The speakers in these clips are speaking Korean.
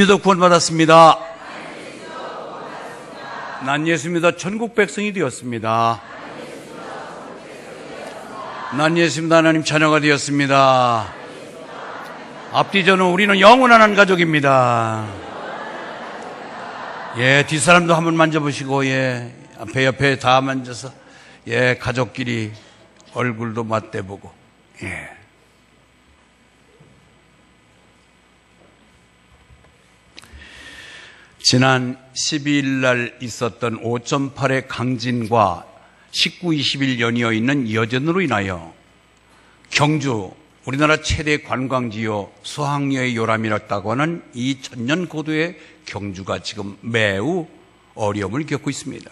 믿어 구원받았습니다. 난 예수 믿어 천국 백성이 되었습니다. 난 예수 믿어 하나님 자녀가 되었습니다. 앞뒤 저는 우리는 영원한 한 가족입니다. 예, 뒷사람도 한번 만져보시고, 예, 앞에 옆에 다 만져서, 예, 가족끼리 얼굴도 맞대보고, 예. 지난 12일 날 있었던 5.8의 강진과 19, 20일 연이어 있는 여전으로 인하여 경주, 우리나라 최대 관광지요 수학여의 요람이었다고 하는 이 천년 고도의 경주가 지금 매우 어려움을 겪고 있습니다.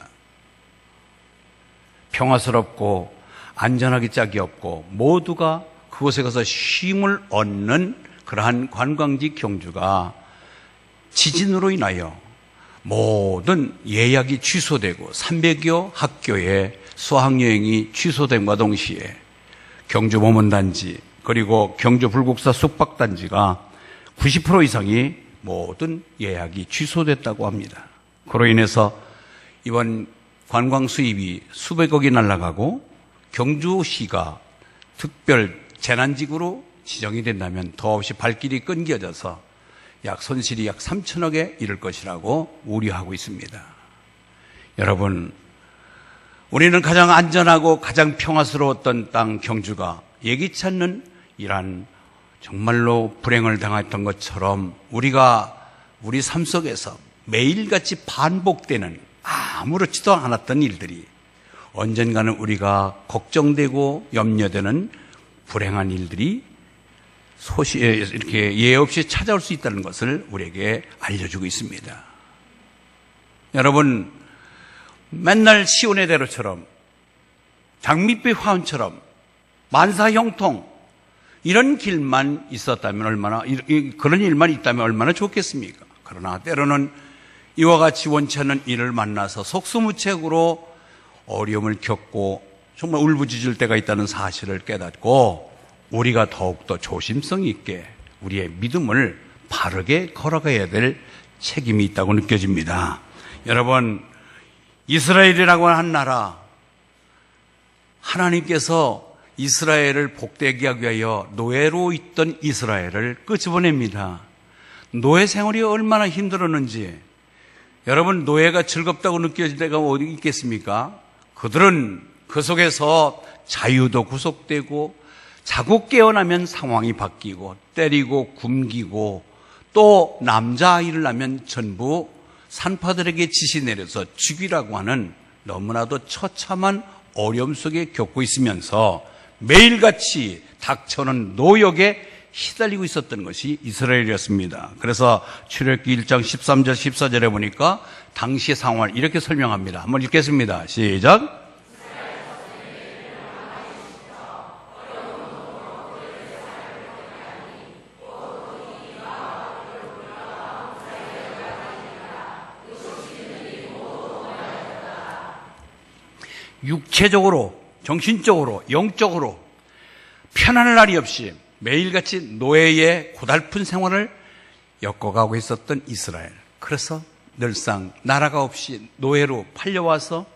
평화스럽고 안전하기 짝이 없고 모두가 그곳에 가서 쉼을 얻는 그러한 관광지 경주가 지진으로 인하여 모든 예약이 취소되고 300여 학교의 수학여행이 취소됨과 동시에 경주 모문단지 그리고 경주 불국사 숙박단지가 90% 이상이 모든 예약이 취소됐다고 합니다. 그로 인해서 이번 관광 수입이 수백억이 날아가고 경주시가 특별 재난지구로 지정이 된다면 더없이 발길이 끊겨져서 손실이 약 3천억에 이를 것이라고 우려하고 있습니다. 여러분, 우리는 가장 안전하고 가장 평화스러웠던 땅 경주가 예기치 않는 이러한 정말로 불행을 당했던 것처럼 우리 삶 속에서 매일같이 반복되는 아무렇지도 않았던 일들이 언젠가는 우리가 걱정되고 염려되는 불행한 일들이 이렇게 예 없이 찾아올 수 있다는 것을 우리에게 알려주고 있습니다. 여러분, 맨날 시온의 대로처럼 장밋빛 화원처럼 만사형통 이런 길만 있었다면 그런 일만 있다면 얼마나 좋겠습니까? 그러나 때로는 이와 같이 원치 않는 일을 만나서 속수무책으로 어려움을 겪고 정말 울부짖을 때가 있다는 사실을 깨닫고 우리가 더욱더 조심성 있게 우리의 믿음을 바르게 걸어가야 될 책임이 있다고 느껴집니다. 여러분, 이스라엘이라고 하는 나라, 하나님께서 이스라엘을 복되게 하기 위하여 노예로 있던 이스라엘을 끄집어냅니다. 노예 생활이 얼마나 힘들었는지, 여러분, 노예가 즐겁다고 느껴질 때가 어디 있겠습니까? 그들은 그 속에서 자유도 구속되고 자고 깨어나면 상황이 바뀌고 때리고 굶기고 또 남자아이를 낳으면 전부 산파들에게 지시 내려서 죽이라고 하는 너무나도 처참한 어려움 속에 겪고 있으면서 매일같이 닥쳐오는 노역에 시달리고 있었던 것이 이스라엘이었습니다. 그래서 출애굽기 1장 13절 14절에 보니까 당시의 상황을 이렇게 설명합니다. 한번 읽겠습니다. 시작. 육체적으로, 정신적으로, 영적으로 편안할 날이 없이 매일같이 노예의 고달픈 생활을 엮어가고 있었던 이스라엘. 그래서 늘상 나라가 없이 노예로 팔려와서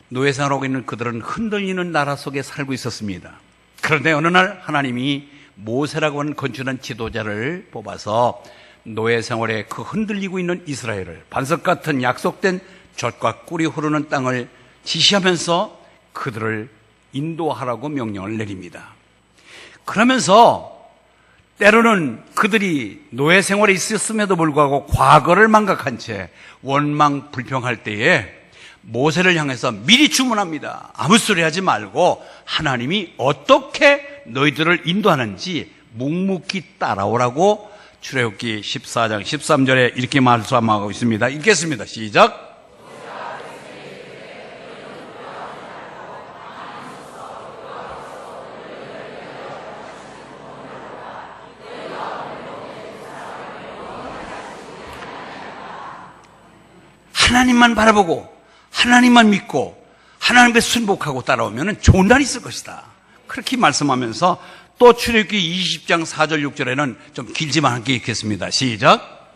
노예 생활하고 있는 그들은 흔들리는 나라 속에 살고 있었습니다. 그런데 어느 날 하나님이 모세라고 하는 건축한 지도자를 뽑아서 노예 생활에 그 흔들리고 있는 이스라엘을 반석 같은 약속된 젖과 꿀이 흐르는 땅을 지시하면서 그들을 인도하라고 명령을 내립니다. 그러면서 때로는 그들이 노예 생활에 있었음에도 불구하고 과거를 망각한 채 원망 불평할 때에 모세를 향해서 미리 주문합니다. 아무 소리 하지 말고 하나님이 어떻게 너희들을 인도하는지 묵묵히 따라오라고 출애굽기 14장 13절에 이렇게 말씀하고 있습니다. 읽겠습니다. 시작. 하나님만 바라보고 하나님만 믿고 하나님께 순복하고 따라오면 좋은 날이 있을 것이다. 그렇게 말씀하면서 또 출애굽기 20장 4절 6절에는 좀 길지만 함께 읽겠습니다. 시작.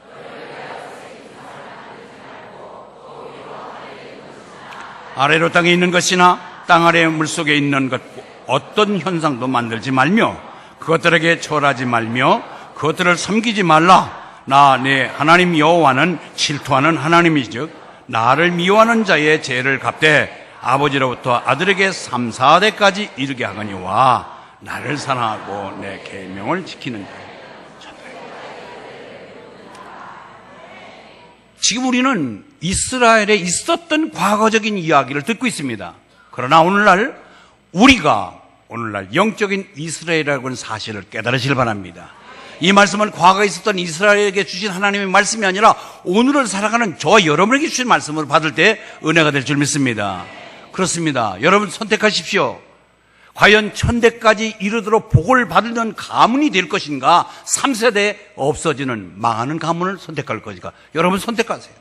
아래로 땅에 있는 것이나 땅 아래 물속에 있는 것 어떤 현상도 만들지 말며 그것들에게 절하지 말며 그것들을 섬기지 말라. 나 내 하나님 여호와는 질투하는 하나님이즉 나를 미워하는 자의 죄를 갚되 아버지로부터 아들에게 3, 4대까지 이르게 하거니와 나를 사랑하고 내 계명을 지키는 자. 지금 우리는 이스라엘에 있었던 과거적인 이야기를 듣고 있습니다. 그러나 우리가 오늘날 영적인 이스라엘이라고 하는 사실을 깨달으시길 바랍니다. 이 말씀은 과거에 있었던 이스라엘에게 주신 하나님의 말씀이 아니라 오늘을 살아가는 저와 여러분에게 주신 말씀을 받을 때 은혜가 될 줄 믿습니다. 그렇습니다. 여러분 선택하십시오. 과연 천대까지 이르도록 복을 받는 가문이 될 것인가, 3세대에 없어지는 망하는 가문을 선택할 것인가. 여러분 선택하세요.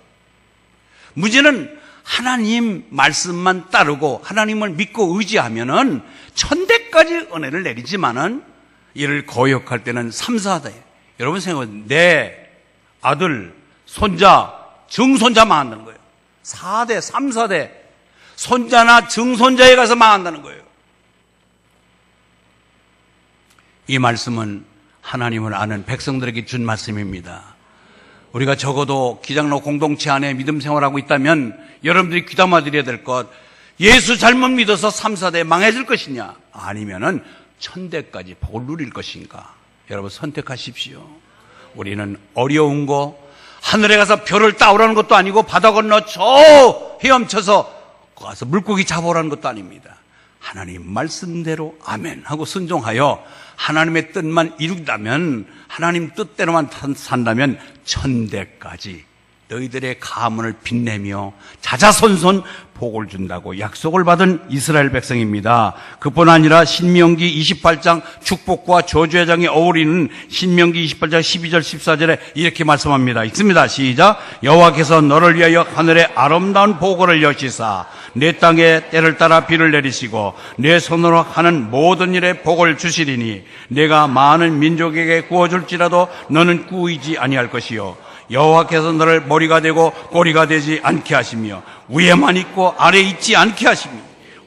문제는 하나님 말씀만 따르고 하나님을 믿고 의지하면은 천대까지 은혜를 내리지만은 이를 거역할 때는 3, 4대. 여러분 생각해보세요. 내 아들, 손자, 증손자 망한다는 거예요. 4대, 3, 4대. 손자나 증손자에 가서 망한다는 거예요. 이 말씀은 하나님을 아는 백성들에게 준 말씀입니다. 우리가 적어도 기장로 공동체 안에 믿음 생활하고 있다면 여러분들이 귀담아 드려야 될 것, 예수 잘못 믿어서 3, 4대 망해질 것이냐, 아니면은 천대까지 복을 누릴 것인가. 여러분 선택하십시오. 우리는 어려운 거, 하늘에 가서 별을 따오라는 것도 아니고 바다 건너 저 헤엄쳐서 가서 물고기 잡아오라는 것도 아닙니다. 하나님 말씀대로 아멘 하고 순종하여 하나님의 뜻만 이룬다면, 하나님 뜻대로만 산다면 천대까지 너희들의 가문을 빛내며 자자손손 복을 준다고 약속을 받은 이스라엘 백성입니다. 그뿐 아니라 신명기 28장 축복과 저주의 장에 어울리는 신명기 28장 12절 14절에 이렇게 말씀합니다. 읽습니다. 시작. 여호와께서 너를 위하여 하늘에 아름다운 보고를 여시사 내 땅에 때를 따라 비를 내리시고 내 손으로 하는 모든 일에 복을 주시리니 내가 많은 민족에게 구워줄지라도 너는 꾸이지 아니할 것이요 여호와께서 너를 머리가 되고 꼬리가 되지 않게 하시며 위에만 있고 아래에 있지 않게 하시며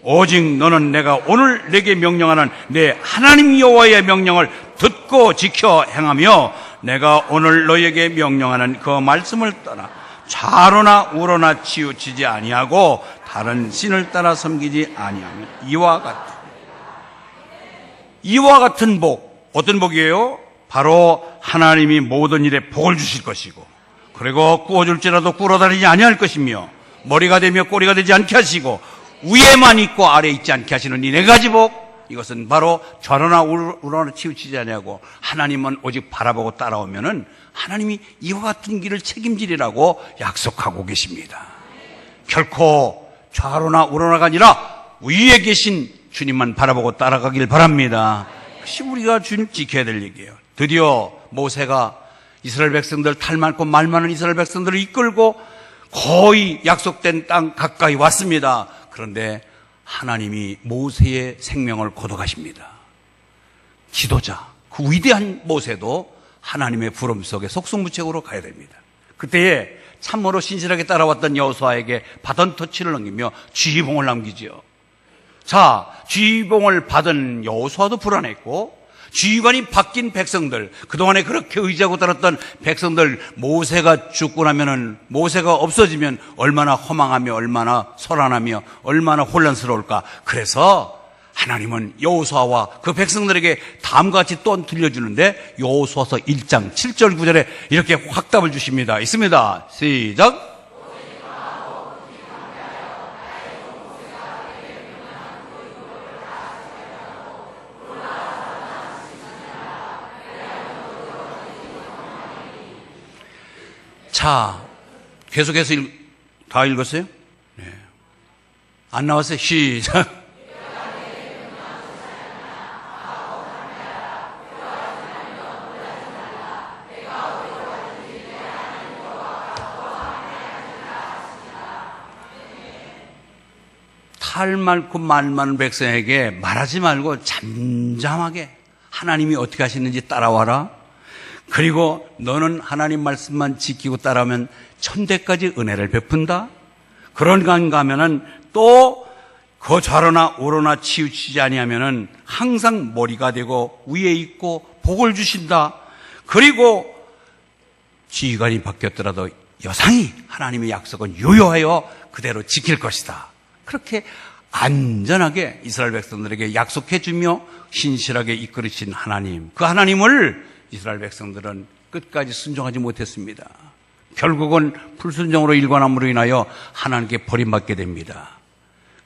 오직 너는 내가 오늘 내게 명령하는 내 하나님 여호와의 명령을 듣고 지켜 행하며 내가 오늘 너에게 명령하는 그 말씀을 따라 좌로나 우로나 치우치지 아니하고 다른 신을 따라 섬기지 아니하며 이와 같은 복, 어떤 복이에요? 바로 하나님이 모든 일에 복을 주실 것이고, 그리고 구워줄지라도 꿇어다니지 아니할 것이며 머리가 되며 꼬리가 되지 않게 하시고 위에만 있고 아래에 있지 않게 하시는 이 네 가지 복, 이것은 바로 좌로나 우로나 치우치지 아니하고 하나님은 오직 바라보고 따라오면은 하나님이 이와 같은 길을 책임지리라고 약속하고 계십니다. 결코 좌로나 우로나가 아니라 위에 계신 주님만 바라보고 따라가길 바랍니다. 그것이 우리가 지켜야 될 얘기예요. 드디어 모세가 이스라엘 백성들, 탈 많고 말 많은 이스라엘 백성들을 이끌고 거의 약속된 땅 가까이 왔습니다. 그런데 하나님이 모세의 생명을 거둬가십니다. 지도자, 그 위대한 모세도 하나님의 부름 속에 속수무책으로 가야 됩니다. 그때에 참으로 신실하게 따라왔던 여호수아에게 바톤 터치를 넘기며 지휘봉을 남기지요. 자, 지휘봉을 받은 여호수아도 불안했고, 지휘관이 바뀐 백성들, 그동안에 그렇게 의지하고 따랐던 백성들, 모세가 죽고 나면은, 모세가 없어지면 얼마나 허망하며 얼마나 소란하며 얼마나 혼란스러울까. 그래서 하나님은 여호수아와 그 백성들에게 다음과 같이 또 들려주는데, 여호수아서 1장 7절 9절에 이렇게 확답을 주십니다. 있습니다. 시작. 자, 계속해서 다 읽었어요? 네. 안 나왔어요? 시작. 탈 많고 말 많은 백성에게 말하지 말고 잠잠하게 하나님이 어떻게 하시는지 따라와라. 그리고 너는 하나님 말씀만 지키고 따라오면 천대까지 은혜를 베푼다. 그런가 하면은 또 또 그 좌로나 우로나 치우치지 아니하면은 항상 머리가 되고 위에 있고 복을 주신다. 그리고 지휘관이 바뀌었더라도 여상히 하나님의 약속은 유효하여 그대로 지킬 것이다. 그렇게 안전하게 이스라엘 백성들에게 약속해 주며 신실하게 이끌으신 하나님, 그 하나님을 이스라엘 백성들은 끝까지 순종하지 못했습니다. 결국은 불순종으로 일관함으로 인하여 하나님께 버림받게 됩니다.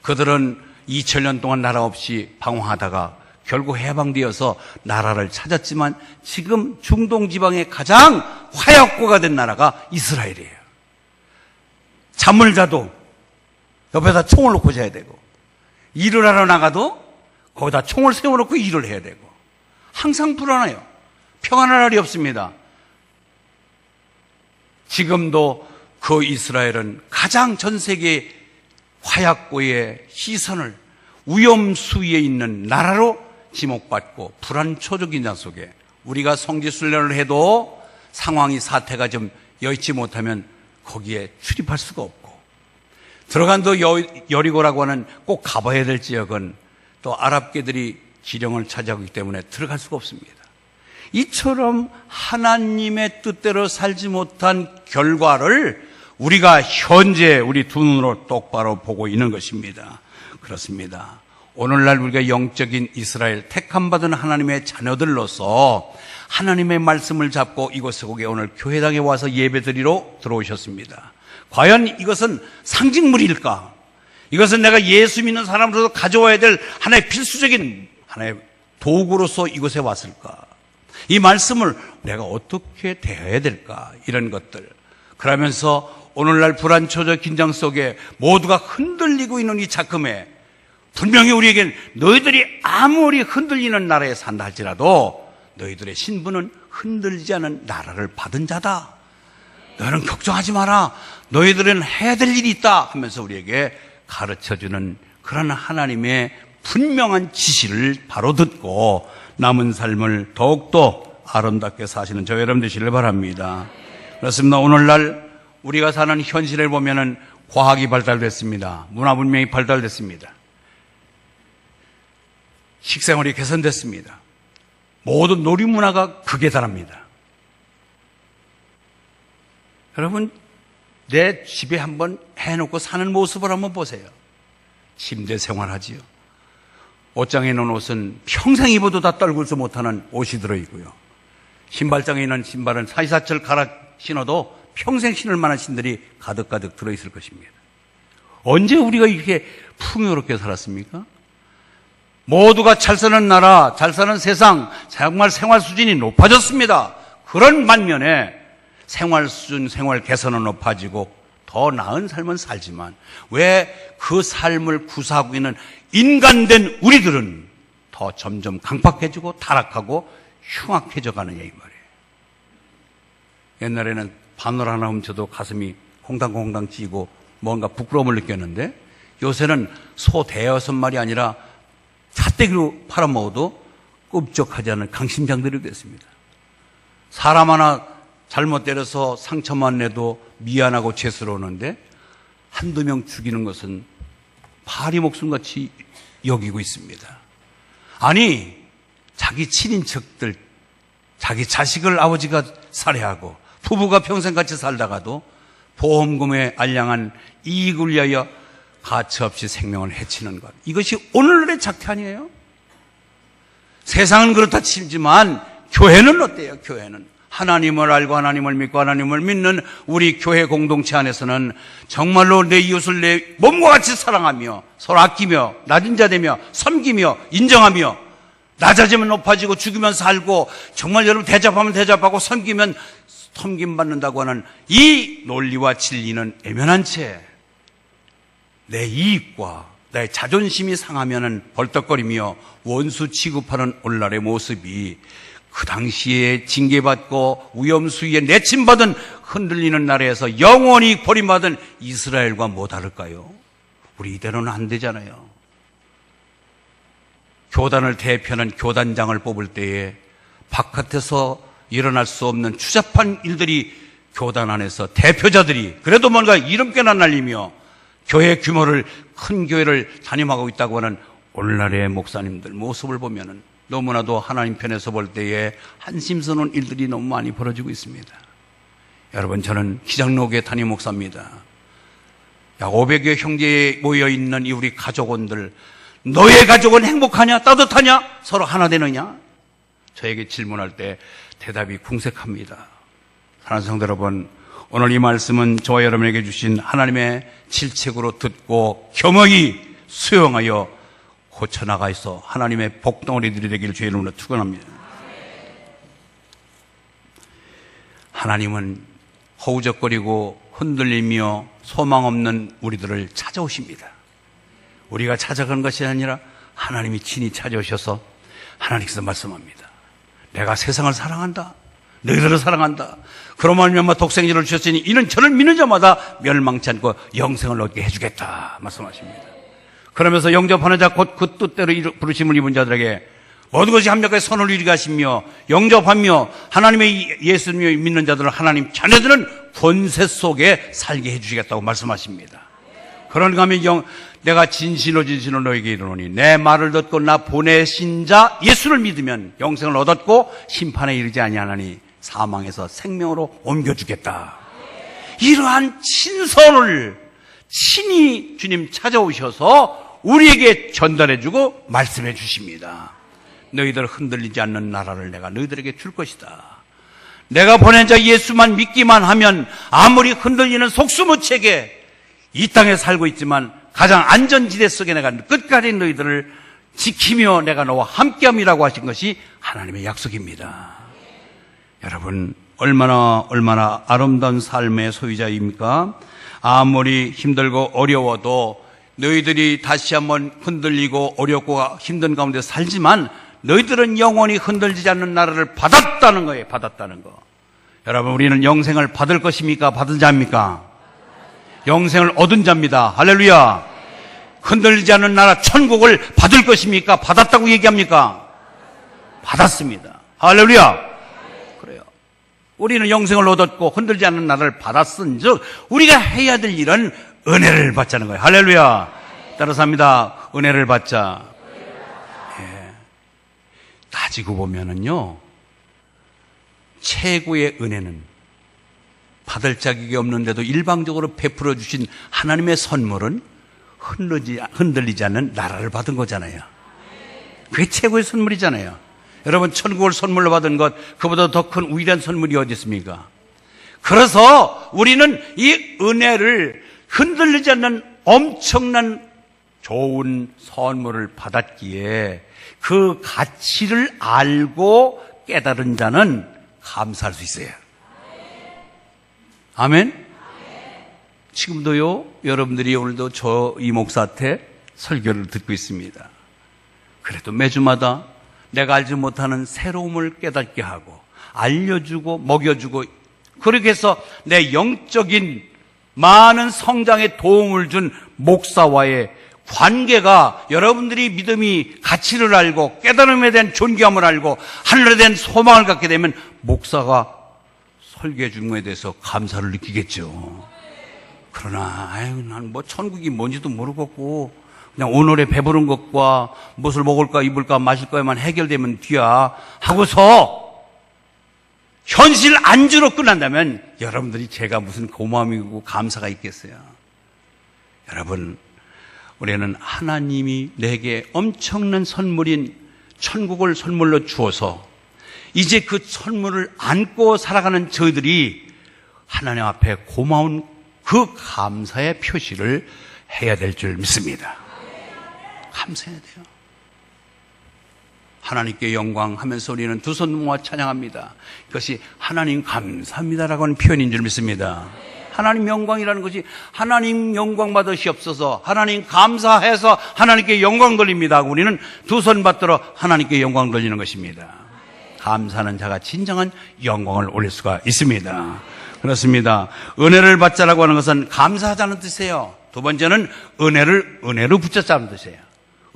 그들은 2000년 동안 나라 없이 방황하다가 결국 해방되어서 나라를 찾았지만 지금 중동 지방의 가장 화약고가 된 나라가 이스라엘이에요. 잠을 자도 옆에다 총을 놓고 자야 되고, 일을 하러 나가도 거기다 총을 세워놓고 일을 해야 되고, 항상 불안해요. 평안할 날이 없습니다. 지금도 그 이스라엘은 가장 전 세계 화약고의 시선을 위험 수위에 있는 나라로 지목받고 불안 초조긴장 속에 우리가 성지순례를 해도 상황이 사태가 좀 여의치 못하면 거기에 출입할 수가 없고, 들어간도 여리고라고 하는 꼭 가봐야 될 지역은 또 아랍계들이 지령을 차지하기 때문에 들어갈 수가 없습니다. 이처럼 하나님의 뜻대로 살지 못한 결과를 우리가 현재 우리 두 눈으로 똑바로 보고 있는 것입니다. 그렇습니다. 오늘날 우리가 영적인 이스라엘 택함받은 하나님의 자녀들로서 하나님의 말씀을 잡고 이곳에 오늘 교회당에 와서 예배드리러 들어오셨습니다. 과연 이것은 상징물일까? 이것은 내가 예수 믿는 사람으로서 가져와야 될 하나의 필수적인 하나의 도구로서 이곳에 왔을까? 이 말씀을 내가 어떻게 대해야 될까? 이런 것들. 그러면서 오늘날 불안초조 긴장 속에 모두가 흔들리고 있는 이 작금에 분명히 우리에겐 너희들이 아무리 흔들리는 나라에 산다 할지라도 너희들의 신분은 흔들리지 않은 나라를 받은 자다. 너희는 걱정하지 마라. 너희들은 해야 될 일이 있다 하면서 우리에게 가르쳐주는 그런 하나님의 분명한 지시를 바로 듣고 남은 삶을 더욱더 아름답게 사시는 저 여러분 되시길 바랍니다. 그렇습니다. 오늘날 우리가 사는 현실을 보면은 과학이 발달됐습니다. 문화 문명이 발달됐습니다. 식생활이 개선됐습니다. 모든 놀이문화가 극에 달합니다. 여러분, 내 집에 한번 해놓고 사는 모습을 한번 보세요. 침대 생활하지요. 옷장에 있는 옷은 평생 입어도 다 떨굴지 못하는 옷이 들어있고요. 신발장에 있는 신발은 사시사철 갈아 신어도 평생 신을 만한 신들이 가득가득 들어있을 것입니다. 언제 우리가 이렇게 풍요롭게 살았습니까? 모두가 잘 사는 나라, 잘 사는 세상, 정말 생활 수준이 높아졌습니다. 그런 반면에 생활 수준, 생활 개선은 높아지고 더 나은 삶은 살지만 왜 그 삶을 구사하고 있는 인간된 우리들은 더 점점 강팍해지고 타락하고 흉악해져 가느냐 이 말이에요. 옛날에는 바늘 하나 훔쳐도 가슴이 콩당콩당 찌고 뭔가 부끄러움을 느꼈는데 요새는 소 대여섯 마리 아니라 잣대기로 팔아먹어도 끔찍하지 않은 강심장들이 됐습니다. 사람 하나 잘못 때려서 상처만 내도 미안하고 죄스러우는데 한두 명 죽이는 것은 파리 목숨같이 여기고 있습니다. 아니, 자기 친인척들, 자기 자식을 아버지가 살해하고 부부가 평생 같이 살다가도 보험금에 알량한 이익을 위하여 가차없이 생명을 해치는 것. 이것이 오늘날의 작태 아니에요? 세상은 그렇다 치지만 교회는 어때요? 교회는 하나님을 알고 하나님을 믿고 하나님을 믿는 우리 교회 공동체 안에서는 정말로 내 이웃을 내 몸과 같이 사랑하며 서로 아끼며 낮은 자 되며 섬기며 인정하며 낮아지면 높아지고 죽으면 살고 정말 여러분 대접하면 대접하고 섬기면 섬김받는다고 하는 이 논리와 진리는 애면한 채 내 이익과 내 자존심이 상하면은 벌떡거리며 원수 취급하는 오늘날의 모습이 그 당시에 징계받고 위험수위에 내침받은 흔들리는 나라에서 영원히 버림받은 이스라엘과 뭐 다를까요? 우리 이대로는 안 되잖아요. 교단을 대표하는 교단장을 뽑을 때에 바깥에서 일어날 수 없는 추잡한 일들이 교단 안에서 대표자들이 그래도 뭔가 이름깨나 날리며 교회 규모를 큰 교회를 담임하고 있다고 하는 오늘날의 목사님들 모습을 보면은 너무나도 하나님 편에서 볼 때에 한심스러운 일들이 너무 많이 벌어지고 있습니다. 여러분, 저는 기장로교회 담임 목사입니다. 약 500여 형제에 모여있는 이 우리 가족원들, 너의 가족은 행복하냐? 따뜻하냐? 서로 하나 되느냐? 저에게 질문할 때 대답이 궁색합니다. 사랑하는 성도 여러분, 오늘 이 말씀은 저와 여러분에게 주신 하나님의 질책으로 듣고 겸허히 수용하여 고쳐나가 있어 하나님의 복덩어리들이 되기를 주의 이름으로 축원합니다. 하나님은 허우적거리고 흔들리며 소망 없는 우리들을 찾아오십니다. 우리가 찾아가는 것이 아니라 하나님이 친히 찾아오셔서 하나님께서 말씀합니다. 내가 세상을 사랑한다. 너희들을 사랑한다. 그로 말미암아 독생자를 주셨으니 이는 저를 믿는 자마다 멸망치 않고 영생을 얻게 해주겠다 말씀하십니다. 그러면서 영접하는 자 곧 그 뜻대로 부르심을 입은 자들에게 모든 것이 합력하여 선을 이루게 하시며 영접하며 하나님의 예수님을 믿는 자들을 하나님 자녀들은 권세 속에 살게 해주시겠다고 말씀하십니다. 그런가 하면 내가 진실로 너에게 이르노니 내 말을 듣고 나 보내신 자 예수를 믿으면 영생을 얻었고 심판에 이르지 아니하나니 사망에서 생명으로 옮겨주겠다. 이러한 친선을 친히 주님 찾아오셔서 우리에게 전달해주고 말씀해 주십니다. 너희들 흔들리지 않는 나라를 내가 너희들에게 줄 것이다. 내가 보낸 자 예수만 믿기만 하면 아무리 흔들리는 속수무책에 이 땅에 살고 있지만 가장 안전지대 속에 내가 끝까지 너희들을 지키며 내가 너와 함께함이라고 하신 것이 하나님의 약속입니다. 여러분, 얼마나 아름다운 삶의 소유자입니까? 아무리 힘들고 어려워도 너희들이 다시 한번 흔들리고 어렵고 힘든 가운데 살지만 너희들은 영원히 흔들리지 않는 나라를 받았다는 거예요. 받았다는 거. 여러분, 우리는 영생을 받을 것입니까? 받은 자입니까? 영생을 얻은 자입니다. 할렐루야. 흔들리지 않는 나라 천국을 받을 것입니까? 받았다고 얘기합니까? 받았습니다. 할렐루야. 그래요. 우리는 영생을 얻었고 흔들지 않는 나라를 받았은 즉 우리가 해야 될 일은 은혜를 받자는 거예요. 할렐루야. 따라서 합니다. 은혜를 받자. 예. 따지고 보면은요, 최고의 은혜는 받을 자격이 없는데도 일방적으로 베풀어 주신 하나님의 선물은 흔들리지 않는 나라를 받은 거잖아요. 그게 최고의 선물이잖아요. 여러분, 천국을 선물로 받은 것, 그보다 더 큰 위대한 선물이 어디 있습니까? 그래서 우리는 이 은혜를 흔들리지 않는 엄청난 좋은 선물을 받았기에 그 가치를 알고 깨달은 자는 감사할 수 있어요. 아멘? 지금도요, 여러분들이 오늘도 이 목사한테 설교를 듣고 있습니다. 그래도 매주마다 내가 알지 못하는 새로움을 깨닫게 하고 알려주고 먹여주고 그렇게 해서 내 영적인 많은 성장에 도움을 준 목사와의 관계가 여러분들이 믿음이 가치를 알고 깨달음에 대한 존귀함을 알고 하늘에 대한 소망을 갖게 되면 목사가 설교해 준 것에 대해서 감사를 느끼겠죠. 그러나 난 뭐 천국이 뭔지도 모르겠고 그냥 오늘의 배부른 것과 무엇을 먹을까 입을까 마실까에만 해결되면 뒤야 하고서 현실 안주로 끝난다면 여러분들이 제가 무슨 고마움이고 감사가 있겠어요. 여러분, 우리는 하나님이 내게 엄청난 선물인 천국을 선물로 주어서 이제 그 선물을 안고 살아가는 저희들이 하나님 앞에 고마운 그 감사의 표시를 해야 될 줄 믿습니다. 감사해야 돼요. 하나님께 영광하면서 우리는 두 손 모아 찬양합니다. 그것이 하나님 감사합니다라고 하는 표현인 줄 믿습니다. 하나님 영광이라는 것이 하나님 영광 받으시옵소서, 하나님 감사해서 하나님께 영광 돌립니다. 우리는 두 손 받들어 하나님께 영광 돌리는 것입니다. 감사하는 자가 진정한 영광을 올릴 수가 있습니다. 그렇습니다. 은혜를 받자라고 하는 것은 감사하자는 뜻이에요. 두 번째는 은혜로 붙잡자는 뜻이에요.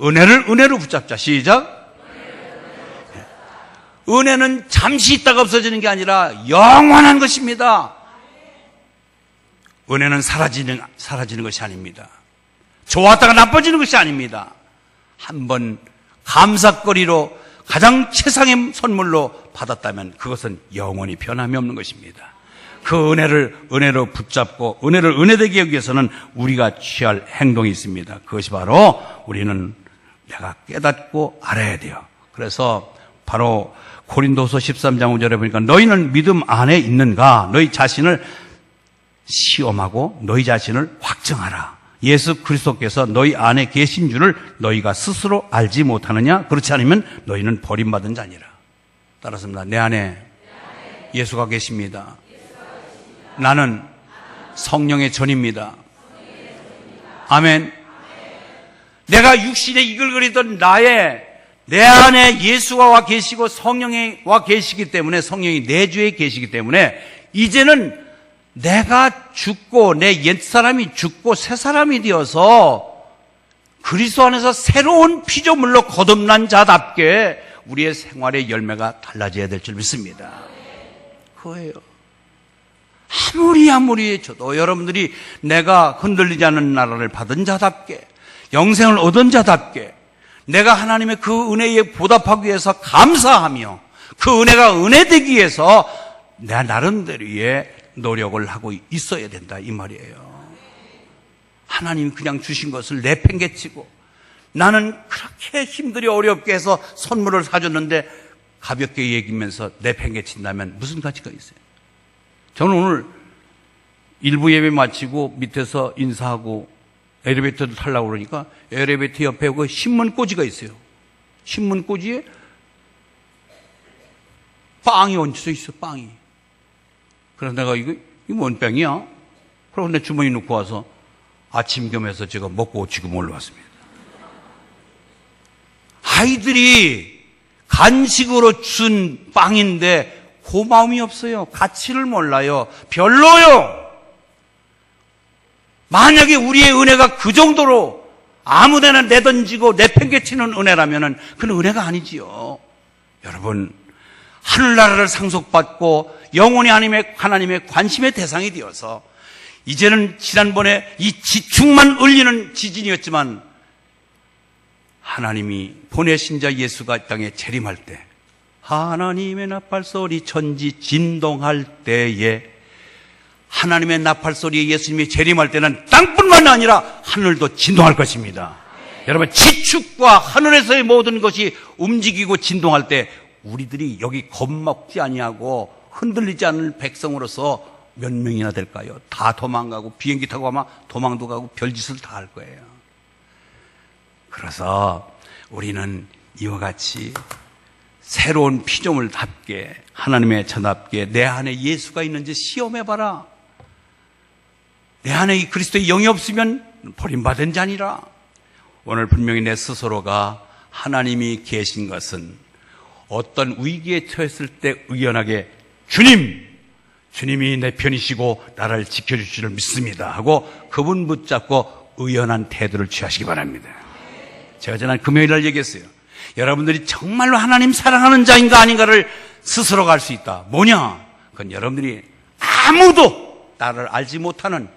은혜로 붙잡자. 시작. 은혜는 잠시 있다가 없어지는 게 아니라 영원한 것입니다. 은혜는 사라지는 것이 아닙니다. 좋았다가 나빠지는 것이 아닙니다. 한번 감사거리로 가장 최상의 선물로 받았다면 그것은 영원히 변함이 없는 것입니다. 그 은혜로 붙잡고 은혜를 은혜되게 하기 위해서는 우리가 취할 행동이 있습니다. 그것이 바로 우리는 내가 깨닫고 알아야 돼요. 그래서 바로 고린도서 13장 5절에 보니까 너희는 믿음 안에 있는가? 너희 자신을 시험하고 너희 자신을 확정하라. 예수 그리스도께서 너희 안에 계신 줄을 너희가 스스로 알지 못하느냐? 그렇지 않으면 너희는 버림받은 자니라. 따라서입니다. 내 안에 예수가 계십니다. 나는 성령의 전입니다. 아멘. 내가 육신에 이글거리던 내 안에 예수가 와 계시고 성령이 와 계시기 때문에, 성령이 내 주에 계시기 때문에 이제는 내가 죽고 내 옛사람이 죽고 새사람이 되어서 그리스도 안에서 새로운 피조물로 거듭난 자답게 우리의 생활의 열매가 달라져야 될 줄 믿습니다. 그거예요. 아무리 저도 여러분들이 내가 흔들리지 않는 나라를 받은 자답게, 영생을 얻은 자답게, 내가 하나님의 그 은혜에 보답하기 위해서 감사하며 그 은혜가 은혜되기 위해서 내 나름대로의 노력을 하고 있어야 된다, 이 말이에요. 하나님이 그냥 주신 것을 내팽개치고 나는 그렇게 힘들이 어렵게 해서 선물을 사줬는데 가볍게 얘기하면서 내팽개친다면 무슨 가치가 있어요? 저는 오늘 일부 예배 마치고 밑에서 인사하고 엘리베이터를 타려고 그러니까 엘리베이터 옆에 그 신문꽂이가 있어요. 신문꽂이에 빵이 얹혀져 있어, 빵이. 그래서 내가 이거 뭔 빵이야? 그러고 내 주머니 놓고 와서 아침 겸해서 제가 먹고 지금 올라왔습니다. 아이들이 간식으로 준 빵인데 고마움이 없어요. 가치를 몰라요. 별로요. 만약에 우리의 은혜가 그 정도로 아무데나 내던지고 내팽개치는 은혜라면 그건 은혜가 아니지요. 여러분, 하늘나라를 상속받고 영원히 하나님의 관심의 대상이 되어서 이제는 지난번에 이 지축만 울리는 지진이었지만 하나님이 보내신 자 예수가 이 땅에 재림할 때 하나님의 나팔소리 천지 진동할 때에 하나님의 나팔소리에 예수님이 재림할 때는 땅뿐만 아니라 하늘도 진동할 것입니다. 여러분, 지축과 하늘에서의 모든 것이 움직이고 진동할 때 우리들이 여기 겁먹지 아니하고 흔들리지 않을 백성으로서 몇 명이나 될까요? 다 도망가고 비행기 타고 아마 도망도 가고 별짓을 다 할 거예요. 그래서 우리는 이와 같이 새로운 피조물답게 하나님의 자답게 내 안에 예수가 있는지 시험해봐라. 내 안에 이 그리스도의 영이 없으면 버림받은 자니라. 오늘 분명히 내 스스로가 하나님이 계신 것은 어떤 위기에 처했을 때 의연하게 주님이 내 편이시고 나를 지켜줄 줄을 믿습니다 하고 그분 붙잡고 의연한 태도를 취하시기 바랍니다. 제가 지난 금요일날 얘기했어요. 여러분들이 정말로 하나님 사랑하는 자인가 아닌가를 스스로가 알 수 있다. 뭐냐? 그건 여러분들이 아무도 나를 알지 못하는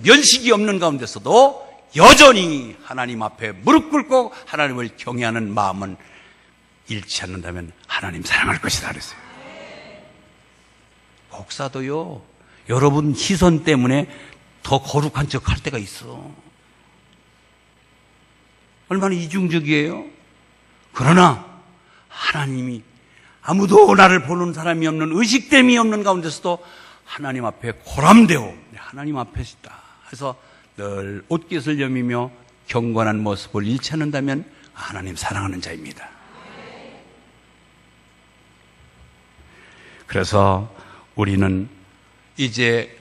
면식이 없는 가운데서도 여전히 하나님 앞에 무릎 꿇고 하나님을 경외하는 마음은 잃지 않는다면 하나님 사랑할 것이다 그랬어요. 목사도요, 여러분 시선 때문에 더 거룩한 척 할 때가 있어. 얼마나 이중적이에요? 그러나 하나님이 아무도 나를 보는 사람이 없는 의식됨이 없는 가운데서도 하나님 앞에 고람되어 하나님 앞에 있다. 그래서 늘 옷깃을 여미며 경건한 모습을 잃지 않는다면 하나님 사랑하는 자입니다. 그래서 우리는 이제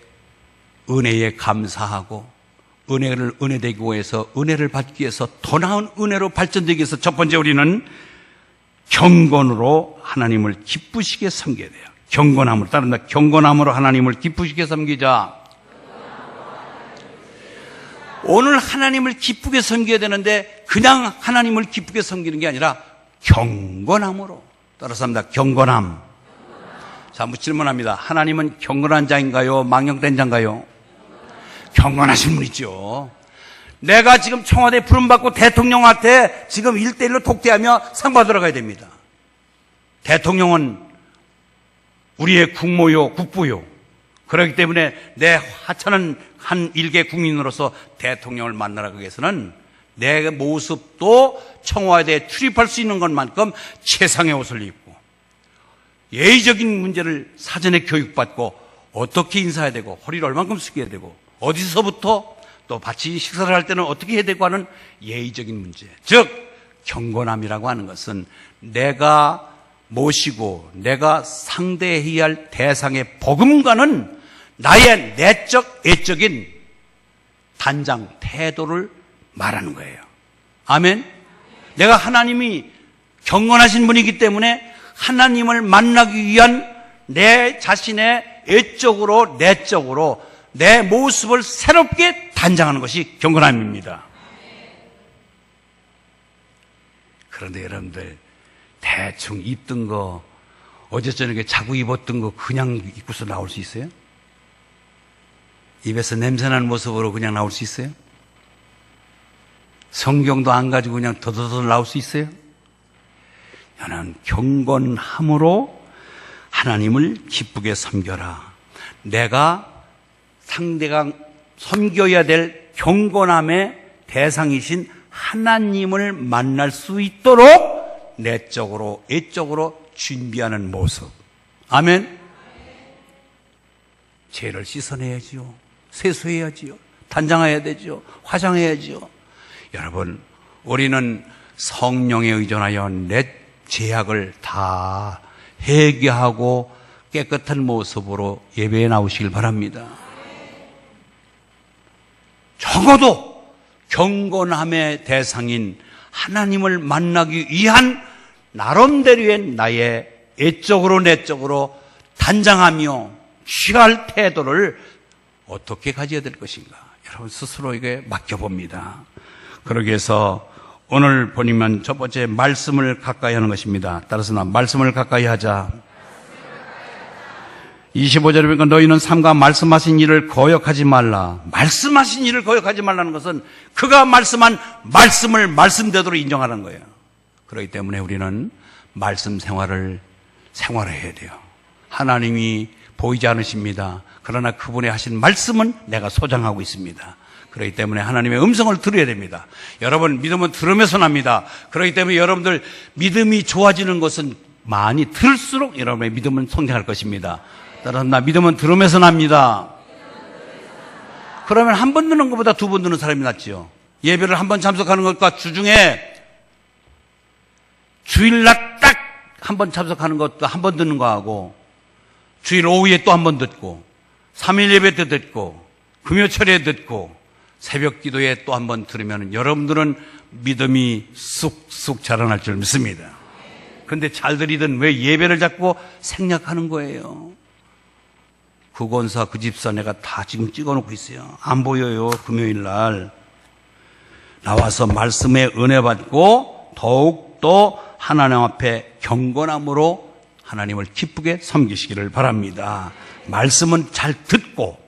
은혜에 감사하고 은혜를 은혜되기 위해서 은혜를 받기 위해서 더 나은 은혜로 발전되기 위해서 첫 번째 우리는 경건으로 하나님을 기쁘시게 섬겨야 돼요. 경건함으로, 따른다. 경건함으로 하나님을 기쁘시게 섬기자. 오늘 하나님을 기쁘게 섬겨야 되는데 그냥 하나님을 기쁘게 섬기는 게 아니라 경건함으로. 따라서 합니다. 경건함. 자, 한번 질문합니다. 하나님은 경건한 자인가요? 망령된 자인가요? 경건하신 분이죠. 내가 지금 청와대 부름받고 대통령한테 지금 1대1로 독대하며 상 받으러 가야 됩니다. 대통령은 우리의 국모요, 국부요. 그렇기 때문에 내 하찮은 한 일개 국민으로서 대통령을 만나러 가기 위해서는 내 모습도 청와대에 출입할 수 있는 것만큼 최상의 옷을 입고 예의적인 문제를 사전에 교육받고 어떻게 인사해야 되고 허리를 얼만큼 숙여야 되고 어디서부터 또 같이 식사를 할 때는 어떻게 해야 되고 하는 예의적인 문제, 즉 경건함이라고 하는 것은 내가 모시고 내가 상대해야 할 대상의 복음과는 나의 내적 애적인 단장 태도를 말하는 거예요. 아멘. 내가 하나님이 경건하신 분이기 때문에 하나님을 만나기 위한 내 자신의 애적으로 내적으로 내 모습을 새롭게 단장하는 것이 경건함입니다. 그런데 여러분들 대충 입던 거 어제 저녁에 자고 입었던 거 그냥 입고서 나올 수 있어요? 입에서 냄새나는 모습으로 그냥 나올 수 있어요? 성경도 안 가지고 그냥 더더더 나올 수 있어요? 나는 경건함으로 하나님을 기쁘게 섬겨라. 내가 상대가 섬겨야 될 경건함의 대상이신 하나님을 만날 수 있도록 내적으로 애적으로 준비하는 모습. 아멘. 죄를 씻어내야지요, 세수해야지요, 단장해야 되죠, 화장해야지요. 여러분, 우리는 성령에 의존하여 내 죄악을 다 회개하고 깨끗한 모습으로 예배에 나오시길 바랍니다. 적어도 경건함의 대상인 하나님을 만나기 위한 나름대로의 나의 애적으로 내적으로 단장하며 취할 태도를 어떻게 가져야 될 것인가, 여러분 스스로에게 맡겨봅니다. 그러기 위해서 오늘 보니면 첫 번째 말씀을 가까이 하는 것입니다. 따라서 말씀을 가까이 하자. 25절에 보니까 너희는 삼가 말씀하신 일을 거역하지 말라. 말씀하신 일을 거역하지 말라는 것은 그가 말씀한 말씀을 말씀대로 인정하는 거예요. 그렇기 때문에 우리는 말씀 생활해야 돼요. 하나님이 보이지 않으십니다. 그러나 그분이 하신 말씀은 내가 소장하고 있습니다. 그렇기 때문에 하나님의 음성을 들어야 됩니다. 여러분, 믿음은 들으면서 납니다. 그렇기 때문에 여러분들 믿음이 좋아지는 것은 많이 들을수록 여러분의 믿음은 성장할 것입니다. 따라서 믿음은 들으면서 납니다. 그러면 한 번 듣는 것보다 두 번 듣는 사람이 낫지요. 예배를 한 번 참석하는 것과 주중에 주일날 딱 한 번 참석하는 것도 한 번 듣는 거하고 주일 오후에 또 한 번 듣고 3일 예배 때 듣고 금요철에 듣고 새벽 기도에 또 한 번 들으면 여러분들은 믿음이 쑥쑥 자라날 줄 믿습니다. 그런데 잘 들이든 왜 예배를 자꾸 생략하는 거예요? 그 권사, 그 집사 내가 다 지금 찍어놓고 있어요. 안 보여요. 금요일 날 나와서 말씀에 은혜 받고 더욱더 하나님 앞에 경건함으로 하나님을 기쁘게 섬기시기를 바랍니다. 말씀은 잘 듣고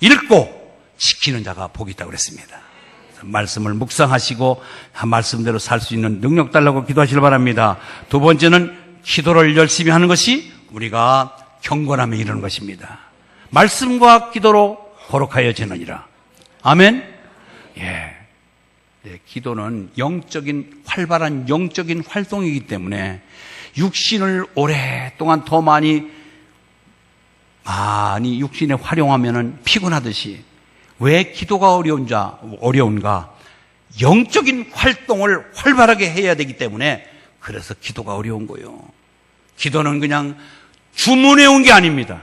읽고 지키는 자가 복이 있다고 그랬습니다. 말씀을 묵상하시고 말씀대로 살 수 있는 능력 달라고 기도하시길 바랍니다. 두 번째는 기도를 열심히 하는 것이 우리가 경건함에 이르는 것입니다. 말씀과 기도로 거룩하여지느니라. 아멘. 예. 네, 기도는 영적인 활발한 영적인 활동이기 때문에 육신을 오랫동안 더 많이 육신에 활용하면은 피곤하듯이 왜 기도가 어려운가? 영적인 활동을 활발하게 해야 되기 때문에 그래서 기도가 어려운 거예요. 기도는 그냥 주문해 온 게 아닙니다.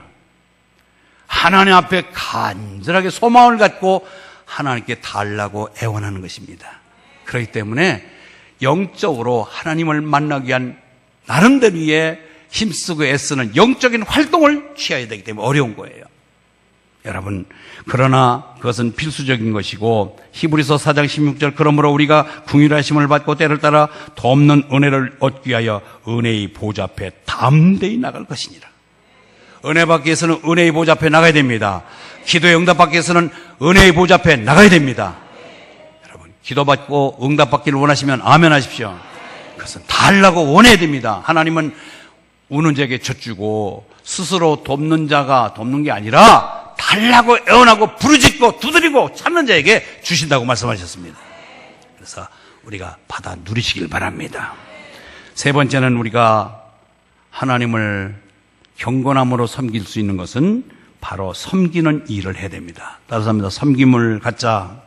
하나님 앞에 간절하게 소망을 갖고 하나님께 달라고 애원하는 것입니다. 그렇기 때문에 영적으로 하나님을 만나기 위한 나름대로의 힘쓰고 애쓰는 영적인 활동을 취해야 되기 때문에 어려운 거예요. 여러분, 그러나 그것은 필수적인 것이고 히브리서 4장 16절 그러므로 우리가 긍휼하심을 받고 때를 따라 더 없는 은혜를 얻기 위하여 은혜의 보좌 앞에 담대히 나갈 것이니라. 은혜 받기 위해서는 은혜의 보좌 앞에 나가야 됩니다. 기도의 응답 받기 위해서는 은혜의 보좌 앞에 나가야 됩니다. 여러분, 기도받고 응답 받기를 원하시면 아멘 하십시오. 그것은 달라고 원해야 됩니다. 하나님은 우는 자에게 젖주고 스스로 돕는 자가 돕는 게 아니라 달라고 애원하고 부르짖고 두드리고 찾는 자에게 주신다고 말씀하셨습니다. 그래서 우리가 받아 누리시길 바랍니다. 세 번째는 우리가 하나님을 경건함으로 섬길 수 있는 것은 바로 섬기는 일을 해야 됩니다. 따라서 합니다. 섬김을 갖자.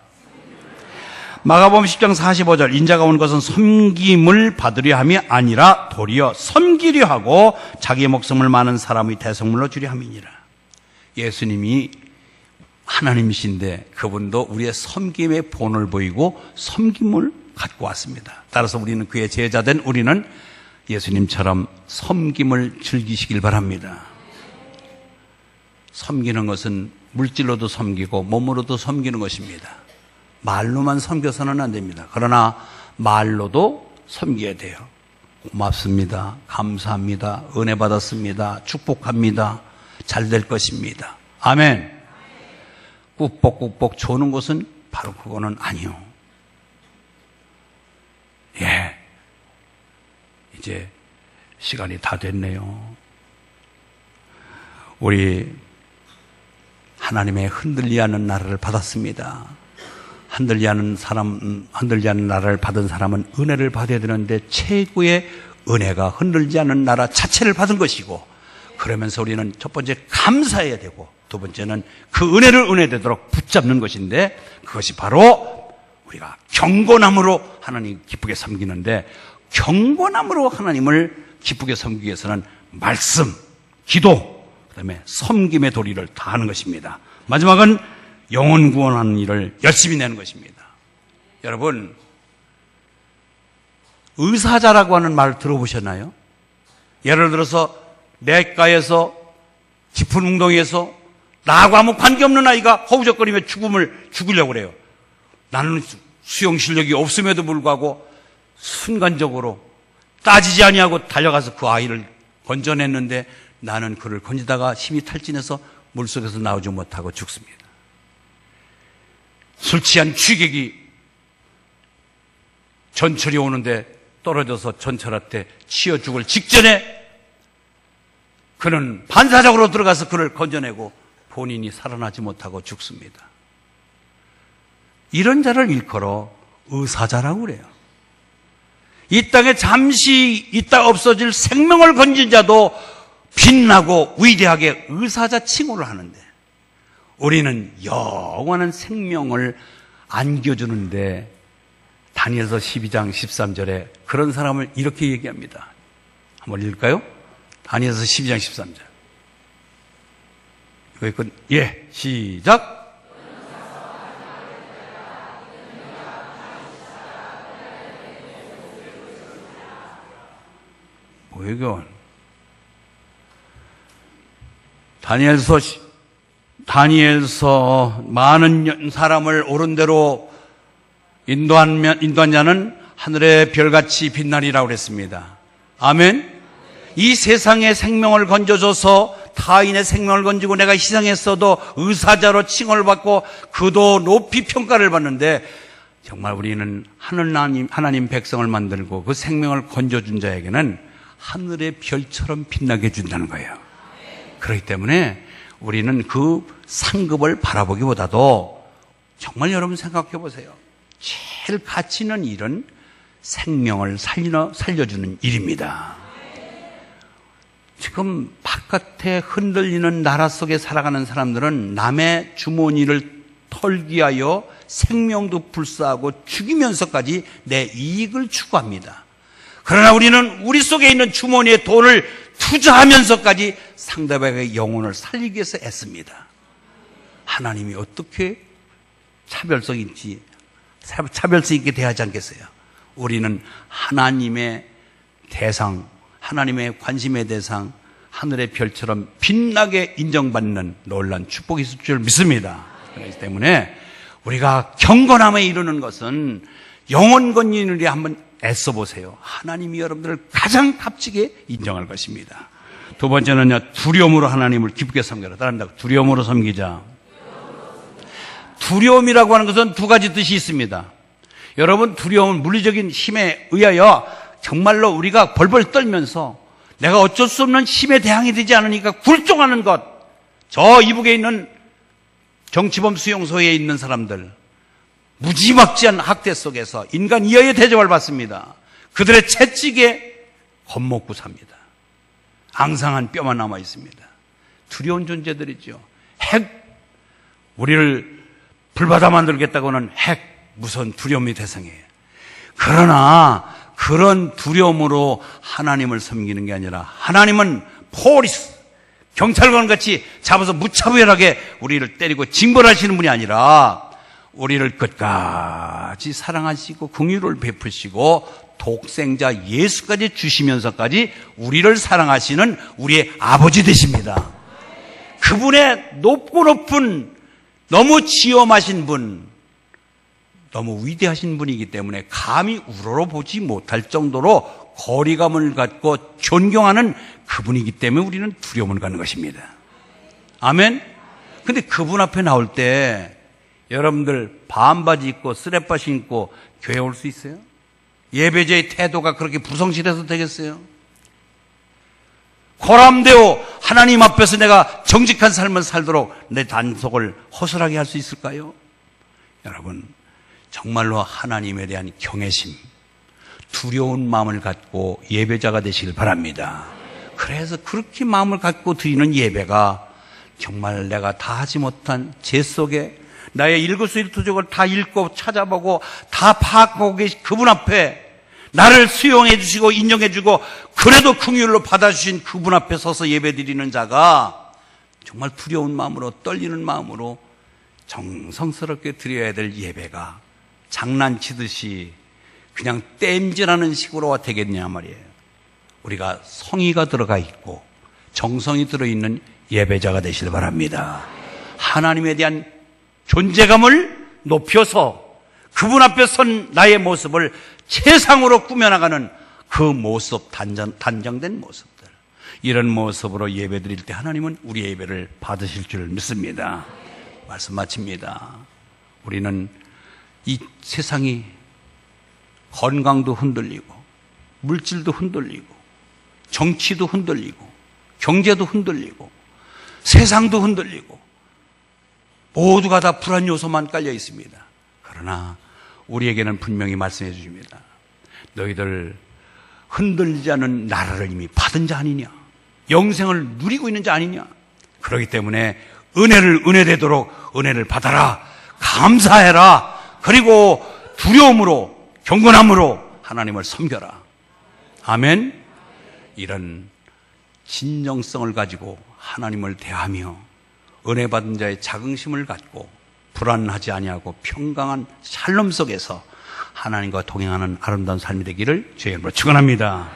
마가복음 10장 45절 인자가 온 것은 섬김을 받으려 함이 아니라 도리어 섬기려 하고 자기의 목숨을 많은 사람의 대속물로 주려 함이니라. 예수님이 하나님이신데 그분도 우리의 섬김의 본을 보이고 섬김을 갖고 왔습니다. 따라서 우리는 그의 제자된 우리는 예수님처럼 섬김을 즐기시길 바랍니다. 섬기는 것은 물질로도 섬기고 몸으로도 섬기는 것입니다. 말로만 섬겨서는 안 됩니다. 그러나 말로도 섬겨야 돼요. 고맙습니다. 감사합니다. 은혜 받았습니다. 축복합니다. 잘 될 것입니다. 아멘. 꾹뻑꾹뻑 조는 것은 바로 그거는 아니요. 예. 이제 시간이 다 됐네요. 우리 하나님의 흔들리 않는 나라를 받았습니다. 흔들리 않는 나라를 받은 사람은 은혜를 받아야 되는데 최고의 은혜가 흔들지 않는 나라 자체를 받은 것이고, 그러면서 우리는 첫 번째 감사해야 되고, 두 번째는 그 은혜를 은혜되도록 붙잡는 것인데, 그것이 바로 우리가 경건함으로 하나님 기쁘게 섬기는데, 경건함으로 하나님을 기쁘게 섬기기 위해서는 말씀, 기도, 그 다음에 섬김의 도리를 다하는 것입니다. 마지막은 영혼 구원하는 일을 열심히 내는 것입니다. 여러분, 의사자라고 하는 말 들어보셨나요? 예를 들어서 내과에서 깊은 웅덩이에서 나하고 아무 관계없는 아이가 허우적거리며 죽으려고 그래요. 나는 수영 실력이 없음에도 불구하고 순간적으로 따지지 아니하고 달려가서 그 아이를 건져냈는데, 나는 그를 건지다가 힘이 탈진해서 물속에서 나오지 못하고 죽습니다. 술 취한 취객이 전철이 오는데 떨어져서 전철한테 치여 죽을 직전에 그는 반사적으로 들어가서 그를 건져내고 본인이 살아나지 못하고 죽습니다. 이런 자를 일컬어 의사자라고 그래요. 이 땅에 잠시 있다 없어질 생명을 건진 자도 빛나고 위대하게 의사자 칭호를 하는데, 우리는 영원한 생명을 안겨주는데 다니엘서 12장 13절에 그런 사람을 이렇게 얘기합니다. 한번 읽을까요? 다니엘서 12장 13절. 이거 있거든. 예, 시작. 뭐예요, 이건? 다니엘서 많은 사람을 옳은 대로 인도한 자는 하늘의 별같이 빛나리라고 그랬습니다. 아멘. 이 세상의 생명을 건져줘서 타인의 생명을 건지고 내가 희생했어도 의사자로 칭호를 받고 그도 높이 평가를 받는데, 정말 우리는 하나님 백성을 만들고 그 생명을 건져준 자에게는 하늘의 별처럼 빛나게 해준다는 거예요. 그렇기 때문에 우리는 그 상급을 바라보기보다도 정말 여러분 생각해 보세요. 제일 가치 있는 일은 생명을 살려주는 일입니다. 지금 바깥에 흔들리는 나라 속에 살아가는 사람들은 남의 주머니를 털기 위하여 생명도 불사하고 죽이면서까지 내 이익을 추구합니다. 그러나 우리는 우리 속에 있는 주머니에 돈을 투자하면서까지 상대방의 영혼을 살리기 위해서 애씁니다. 하나님이 어떻게 차별성 있게 대하지 않겠어요? 우리는 하나님의 대상, 하나님의 관심의 대상, 하늘의 별처럼 빛나게 인정받는 놀라운 축복이 있을 줄 믿습니다. 그렇기 때문에 우리가 경건함에 이르는 것은 영혼 건진을 위해 한번 애써보세요. 하나님이 여러분들을 가장 값지게 인정할 것입니다. 두 번째는요, 두려움으로 하나님을 기쁘게 섬겨라. 따라합니다. 두려움으로 섬기자. 두려움이라고 하는 것은 두 가지 뜻이 있습니다. 여러분, 두려움은 물리적인 힘에 의하여 정말로 우리가 벌벌 떨면서 내가 어쩔 수 없는 힘에 대항이 되지 않으니까 굴종하는 것. 저 이북에 있는 정치범 수용소에 있는 사람들, 무지막지한 학대 속에서 인간 이하의 대접을 받습니다. 그들의 채찍에 겁먹고 삽니다. 앙상한 뼈만 남아 있습니다. 두려운 존재들이죠. 우리를 불바다 만들겠다고는 무서운 두려움의 대상이에요. 그러나 그런 두려움으로 하나님을 섬기는 게 아니라 하나님은 포리스, 경찰관 같이 잡아서 무차별하게 우리를 때리고 징벌하시는 분이 아니라 우리를 끝까지 사랑하시고 긍휼을 베푸시고 독생자 예수까지 주시면서까지 우리를 사랑하시는 우리의 아버지 되십니다. 그분의 높고 높은 너무 지엄하신 분, 너무 위대하신 분이기 때문에 감히 우러러보지 못할 정도로 거리감을 갖고 존경하는 그분이기 때문에 우리는 두려움을 갖는 것입니다. 아멘? 근데 그분 앞에 나올 때 여러분들 반바지 입고 쓰레빠시 입고 교회 올 수 있어요? 예배자의 태도가 그렇게 부성실해서 되겠어요? 고람되어 하나님 앞에서 내가 정직한 삶을 살도록 내 단속을 허술하게 할 수 있을까요? 여러분, 정말로 하나님에 대한 경외심, 두려운 마음을 갖고 예배자가 되시길 바랍니다. 그래서 그렇게 마음을 갖고 드리는 예배가 정말 내가 다 하지 못한 제 속에 나의 일거수일투족을 다 읽고 찾아보고 다 파악하고 계신 그분 앞에 나를 수용해 주시고 인정해 주고 그래도 긍휼로 받아주신 그분 앞에 서서 예배드리는 자가 정말 두려운 마음으로 떨리는 마음으로 정성스럽게 드려야 될 예배가 장난치듯이 그냥 땜질하는 식으로 되겠냐 말이에요. 우리가 성의가 들어가 있고 정성이 들어있는 예배자가 되시길 바랍니다. 하나님에 대한 존재감을 높여서 그분 앞에 선 나의 모습을 최상으로 꾸며나가는 그 모습, 단정된 모습들, 이런 모습으로 예배드릴 때 하나님은 우리의 예배를 받으실 줄 믿습니다. 말씀 마칩니다. 우리는 이 세상이 건강도 흔들리고 물질도 흔들리고 정치도 흔들리고 경제도 흔들리고 세상도 흔들리고 모두가 다 불안 요소만 깔려 있습니다. 그러나 우리에게는 분명히 말씀해 주십니다. 너희들 흔들리지 않은 나라를 이미 받은 자 아니냐? 영생을 누리고 있는 자 아니냐? 그렇기 때문에 은혜를 은혜되도록 은혜를 받아라. 감사해라. 그리고 두려움으로 경건함으로 하나님을 섬겨라. 아멘. 이런 진정성을 가지고 하나님을 대하며 은혜 받은 자의 자긍심을 갖고 불안하지 아니하고 평강한 샬롬 속에서 하나님과 동행하는 아름다운 삶이 되기를 주의 이름으로 축원합니다.